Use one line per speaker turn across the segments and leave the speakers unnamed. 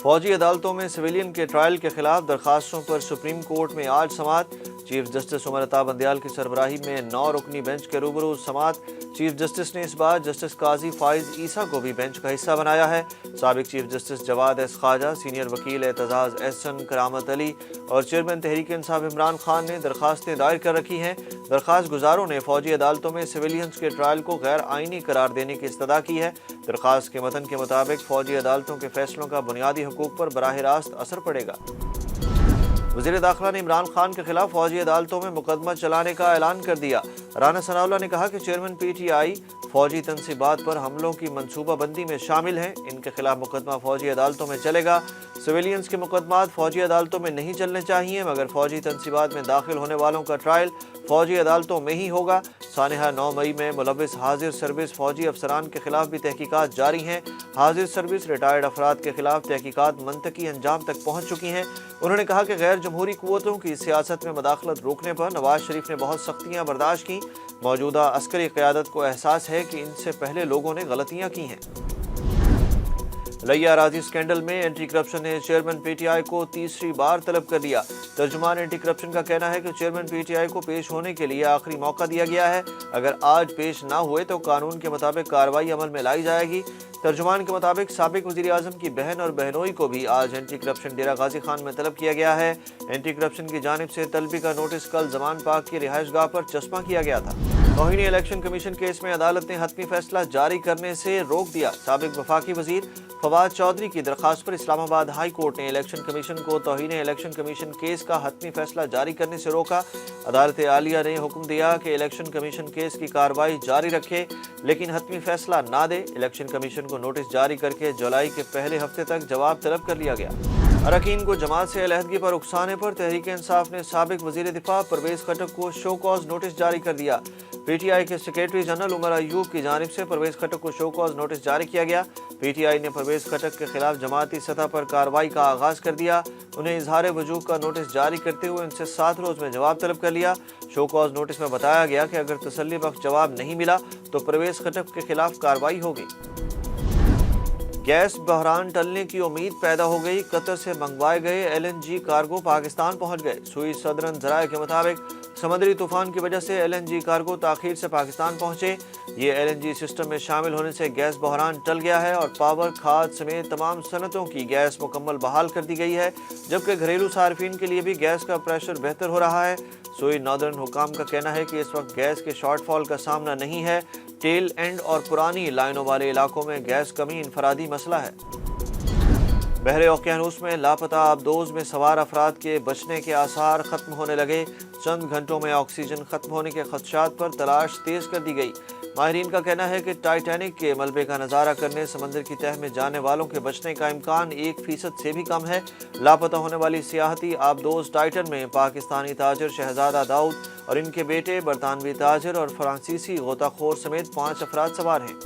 فوجی عدالتوں میں سویلین کے ٹرائل کے خلاف درخواستوں پر سپریم کورٹ میں آج سماعت۔ چیف جسٹس عمر عطا بندیال کی سربراہی میں 9 رکنی بینچ کے روبرو سماعت۔ چیف جسٹس نے اس بار جسٹس قاضی فائز عیسیٰ کو بھی بینچ کا حصہ بنایا ہے۔ سابق چیف جسٹس جواد ایس خواجہ، سینئر وکیل اعتزاز احسن، کرامت علی اور چیئرمین تحریک انصاف عمران خان نے درخواستیں دائر کر رکھی ہیں۔ درخواست گزاروں نے فوجی عدالتوں میں سویلینز کے ٹرائل کو غیر آئینی قرار دینے کی استدعا کی ہے۔ درخواست کے متن کے مطابق فوجی عدالتوں کے فیصلوں کا بنیادی حقوق پر براہ راست اثر پڑے گا۔ وزیر داخلہ نے عمران خان کے خلاف فوجی عدالتوں میں مقدمہ چلانے کا اعلان کر دیا۔ رانا ثناءاللہ نے کہا کہ چیئرمین پی ٹی آئی فوجی تنصیبات پر حملوں کی منصوبہ بندی میں شامل ہیں، ان کے خلاف مقدمہ فوجی عدالتوں میں چلے گا۔ سویلینز کے مقدمات فوجی عدالتوں میں نہیں چلنے چاہیے، مگر فوجی تنصیبات میں داخل ہونے والوں کا ٹرائل فوجی عدالتوں میں ہی ہوگا۔ سانحہ 9 مئی میں ملوث حاضر سروس فوجی افسران کے خلاف بھی تحقیقات جاری ہیں۔ حاضر سروس ریٹائرڈ افراد کے خلاف تحقیقات منطقی انجام تک پہنچ چکی ہیں۔ انہوں نے کہا کہ غیر جمہوری قوتوں کی سیاست میں مداخلت روکنے پر نواز شریف نے بہت سختیاں برداشت کی۔ موجودہ عسکری قیادت کو احساس ہے کہ ان سے پہلے لوگوں نے غلطیاں کی ہیں۔ لیا اراضی اسکینڈل میں اینٹی کرپشن نے چیئرمین پی ٹی آئی کو تیسری بار طلب کر لیا۔ ترجمان اینٹی کرپشن کا کہنا ہے کہ چیئرمین پی ٹی آئی کو پیش ہونے کے لیے آخری موقع دیا گیا ہے۔ اگر آج پیش نہ ہوئے تو قانون کے مطابق کارروائی عمل میں لائی جائے گی۔ ترجمان کے مطابق سابق وزیر اعظم کی بہن اور بہنوئی کو بھی آج اینٹی کرپشن ڈیرہ غازی خان میں طلب کیا گیا ہے۔ اینٹی کرپشن کی جانب سے طلبی کا نوٹس کل زمان پاک کی رہائش گاہ پر چسپاں کیا گیا تھا۔ توہین الیکشن کمیشن کیس میں عدالت نے حتمی فیصلہ جاری کرنے سے روک دیا۔ سابق وفاقی وزیر فواد چودھری کی درخواست پر اسلام آباد ہائی کورٹ نے الیکشن کمیشن کو توہین الیکشن کمیشن کیس کا حتمی فیصلہ جاری کرنے سے روکا۔ عدالت عالیہ نے حکم دیا کہ الیکشن کمیشن کیس کی کارروائی جاری رکھے لیکن حتمی فیصلہ نہ دے۔ الیکشن کمیشن کو نوٹس جاری کر کے جولائی کے پہلے ہفتے تک جواب طلب کر لیا گیا۔ اراکین کو جماعت سے علیحدگی پر اکسانے پر تحریک انصاف نے سابق وزیر دفاع پرویز خٹک کو شو کاز نوٹس جاری کر دیا۔ پی ٹی آئی کے سیکریٹری جنرل عمر ایوب کی جانب سے پرویز خٹک کو شو کاز نوٹس جاری کیا گیا۔ پی ٹی آئی نے پرویز خٹک کے خلاف جماعتی سطح پر کارروائی کا آغاز کر دیا۔ انہیں اظہار وجوہ کا نوٹس جاری کرتے ہوئے ان سے 7 روز میں جواب طلب کر لیا۔ شو کاز نوٹس میں بتایا گیا کہ اگر تسلی بخش جواب نہیں ملا تو پرویز خٹک کے خلاف کارروائی ہوگی۔ گیس بحران ٹلنے کی امید پیدا ہو گئی۔ قطر سے منگوائے گئے L N G cargo Pakistan پہنچ گئے۔ سوئی صدرن ذرائع کے مطابق سمندری طوفان کی وجہ سے ایل این جی کارگو تاخیر سے پاکستان پہنچے۔ یہ ایل این جی سسٹم میں شامل ہونے سے گیس بحران ٹل گیا ہے اور پاور، کھاد سمیت تمام صنعتوں کی گیس مکمل بحال کر دی گئی ہے، جبکہ گھریلو صارفین کے لیے بھی گیس کا پریشر بہتر ہو رہا ہے۔ سوئی ناردرن حکام کا کہنا ہے کہ اس وقت گیس کے شارٹ فال کا سامنا نہیں ہے۔ ٹیل اینڈ اور پرانی لائنوں والے علاقوں میں گیس کمی انفرادی مسئلہ ہے۔ بحر اوقیانوس میں لاپتہ آبدوز میں سوار افراد کے بچنے کے آثار ختم ہونے لگے۔ چند گھنٹوں میں آکسیجن ختم ہونے کے خدشات پر تلاش تیز کر دی گئی۔ ماہرین کا کہنا ہے کہ ٹائٹینک کے ملبے کا نظارہ کرنے سمندر کی تہہ میں جانے والوں کے بچنے کا امکان 1% سے بھی کم ہے۔ لاپتہ ہونے والی سیاحتی آبدوز ٹائٹن میں پاکستانی تاجر شہزادہ داؤد اور ان کے بیٹے، برطانوی تاجر اور فرانسیسی غوطہ خور سمیت 5 افراد سوار ہیں۔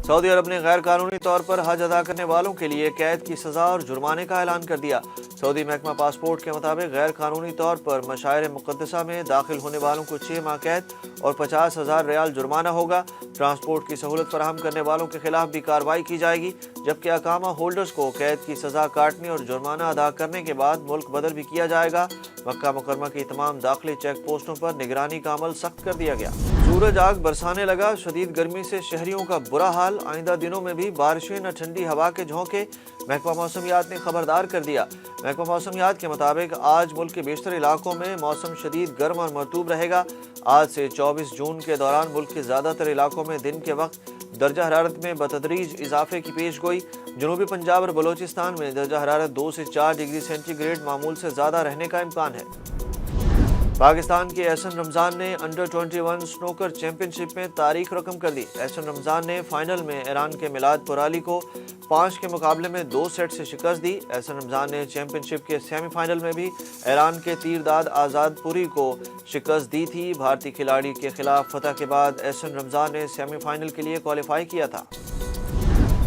سعودی عرب نے غیر قانونی طور پر حج ادا کرنے والوں کے لیے قید کی سزا اور جرمانے کا اعلان کر دیا۔ سعودی محکمہ پاسپورٹ کے مطابق غیر قانونی طور پر مشاعر مقدسہ میں داخل ہونے والوں کو 6 ماہ قید اور 50,000 ریال جرمانہ ہوگا۔ ٹرانسپورٹ کی سہولت فراہم کرنے والوں کے خلاف بھی کارروائی کی جائے گی، جبکہ اقامہ ہولڈرز کو قید کی سزا کاٹنے اور جرمانہ ادا کرنے کے بعد ملک بدر بھی کیا جائے گا۔ مکہ مکرمہ کی تمام داخلی چیک پوسٹوں پر نگرانی کا عمل سخت کر دیا گیا۔ سورج آگ برسانے لگا، شدید گرمی سے شہریوں کا برا حال۔ آئندہ دنوں میں بھی بارشیں نہ ٹھنڈی ہوا کے جھونکے، محکمہ موسمیات نے خبردار کر دیا۔ محکمہ موسمیات کے مطابق آج ملک کے بیشتر علاقوں میں موسم شدید گرم اور مرطوب رہے گا۔ آج سے 24 جون کے دوران ملک کے زیادہ تر علاقوں میں دن کے وقت درجہ حرارت میں بتدریج اضافے کی پیش گوئی۔ جنوبی پنجاب اور بلوچستان میں درجہ حرارت 2 سے 4 ڈگری سینٹی گریڈ معمول سے زیادہ رہنے کا امکان ہے۔ پاکستان کے احسن رمضان نے انڈر 21 سنوکر چیمپئن شپ میں تاریخ رقم کر دی۔ احسن رمضان نے فائنل میں ایران کے میلاد پورالی کو 5 کے مقابلے میں 2 سیٹ سے شکست دی۔ احسن رمضان نے چیمپئن شپ کے سیمی فائنل میں بھی ایران کے تیرداد آزاد پوری کو شکست دی تھی۔ بھارتی کھلاڑی کے خلاف فتح کے بعد احسن رمضان نے سیمی فائنل کے لیے کوالیفائی کیا تھا۔